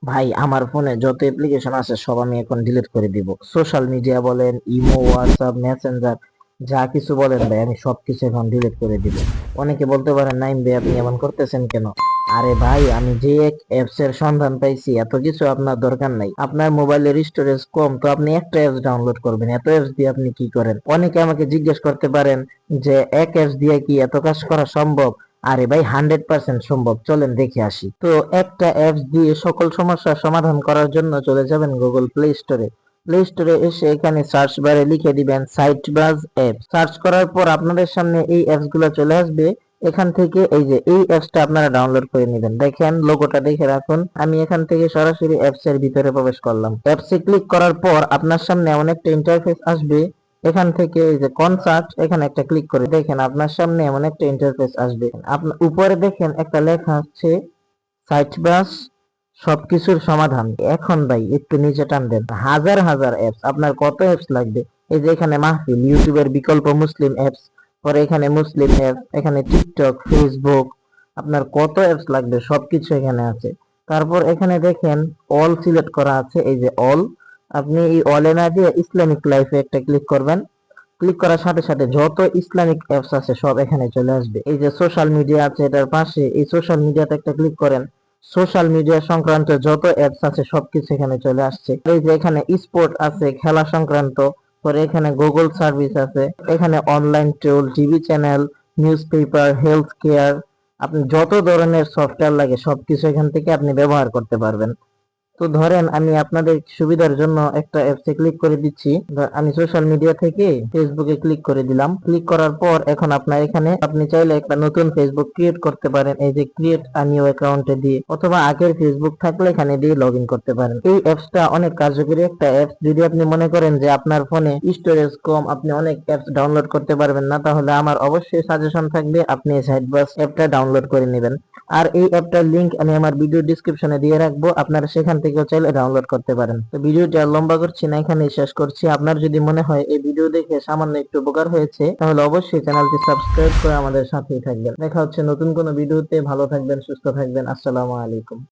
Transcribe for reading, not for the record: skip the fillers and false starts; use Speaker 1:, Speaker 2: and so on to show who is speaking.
Speaker 1: ভাই আমার ফোনে যত অ্যাপ্লিকেশন আছে সব আমি এখন ডিলিট করে দিব। সোশ্যাল মিডিয়া বলেন, ইমো, হোয়াটসঅ্যাপ, মেসেঞ্জার, যা কিছু বলেন ভাই আমি সবকিছু এখন ডিলিট করে দিব। অনেকে বলতে পারেন নাইম ভাই আপনি এমন করতেছেন কেন? আরে ভাই আমি যে এক অ্যাপস এর সন্ধান পাইছি এত কিছু আপনার দরকার নাই। আপনার মোবাইলের স্টোরেজ কম তো আপনি একটা অ্যাপস ডাউনলোড করবেন, এত অ্যাপস দিয়ে আপনি কি করেন? অনেকে আমাকে জিজ্ঞেস করতে পারেন যে এক অ্যাপস দিয়ে কি এত কাজ করা সম্ভব? আরে ভাই 100% সম্ভব, চলেন দেখে আসি। তো একটা অ্যাপস দিয়ে সকল সমস্যার সমাধান করার জন্য চলে যাবেন গুগল প্লে স্টোরে। প্লে স্টোরে এসে এখানে সার্চ বারে লিখে দিবেন সাইটবাজ অ্যাপ। সার্চ করার পর আপনাদের সামনে এই অ্যাপস গুলো চলে আসবে। এখান থেকে এই যে এই অ্যাপসটা আপনারা ডাউনলোড করে নেবেন। দেখেন লোগোটা দেখে রাখুন। আমি এখান থেকে সরাসরি অ্যাপস এর ভিতরে প্রবেশ করলাম। অ্যাপসে ক্লিক করার পর আপনার সামনে এমন একটা ইন্টারফেস আসবে। এখান থেকে এই যে কনসার্ট এখানে একটা ক্লিক করে দেখেন আপনার সামনে এমন একটা ইন্টারফেস আসবে। আপনার উপরে দেখেন একটা লেখা আছে সাইট বাস সবকিছুর সমাধান। এখন ভাই একটু নিচে টান দেন, হাজার হাজার অ্যাপস, আপনার কত অ্যাপস লাগবে? এই যে এখানে মাহফিল, ইউটিউবের বিকল্প মুসলিম অ্যাপস, পরে এখানে মুসলিম অ্যাপস, এখানে টিকটক, ফেসবুক, আপনার কত অ্যাপস লাগবে সবকিছু এখানে আছে। তারপর এখানে দেখেন অল সিলেক্ট করা আছে, এই যে অল, আপনি এই অলে না দিয়ে ইসলামিক লাইফে একটা ক্লিক করবেন। ক্লিক করার সাথে সাথে যত ইসলামিক অ্যাপস আছে সব এখানে চলে আসবে। এই যে সোশ্যাল মিডিয়া আছে এটার পাশে, এই সোশ্যাল মিডিয়াতে একটা ক্লিক করেন। সোশ্যাল মিডিয়া সংক্রান্ত যত অ্যাপস আছে সবকিছু এখানে চলে আসছে। এই যে এখানে স্পোর্ট আছে, খেলা সংক্রান্ত, পরে এখানে গুগল সার্ভিস আছে, এখানে online tool, TV channel, news paper, health care, আপনি যত ধরনের সফটওয়্যার লাগে সবকিছু এখান থেকে আপনি ব্যবহার করতে পারবেন। তো ধরেন আমি আপনাদের সুবিধার জন্য একটা অ্যাপসে ক্লিক করে দিচ্ছি। আমি সোশ্যাল মিডিয়া থেকে ফেসবুকে ক্লিক করে দিলাম। ক্লিক করার পর এখন আপনার এখানে আপনি চাইলে একটা নতুন ফেসবুক ক্রিয়েট করতে পারেন, এই যে ক্রিয়েট আ নিউ অ্যাকাউন্টে দিয়ে, অথবা আগের ফেসবুক থাকলে এখানে দিয়ে লগ ইন করতে পারেন। এই অ্যাপসটা অনেক কার্যকরী একটা অ্যাপস। যদি আপনি মনে করেন যে আপনার ফোনে স্টোরেজ কম, আপনি অনেক অ্যাপস ডাউনলোড করতে পারবেন না, তাহলে আমার অবশ্যই সাজেশন থাকবে আপনি সাইটবাস অ্যাপটা ডাউনলোড করে নেবেন। আর এই অ্যাপটার লিংক আমি আমার ভিডিও ডিসক্রিপশনে দিয়ে রাখবো, আপনারা সেখান থেকেও চাইলে ডাউনলোড করতে পারেন। তো ভিডিওটি আর লম্বা করছি না, এখানেই শেষ করছি। আপনার যদি মনে হয় এই ভিডিও দেখে সামান্য একটু উপকার হয়েছে তাহলে অবশ্যই চ্যানেলটি সাবস্ক্রাইব করে আমাদের সাথেই থাকবেন। দেখা হচ্ছে নতুন কোনো ভিডিওতে। ভালো থাকবেন, সুস্থ থাকবেন। আসসালামু আলাইকুম।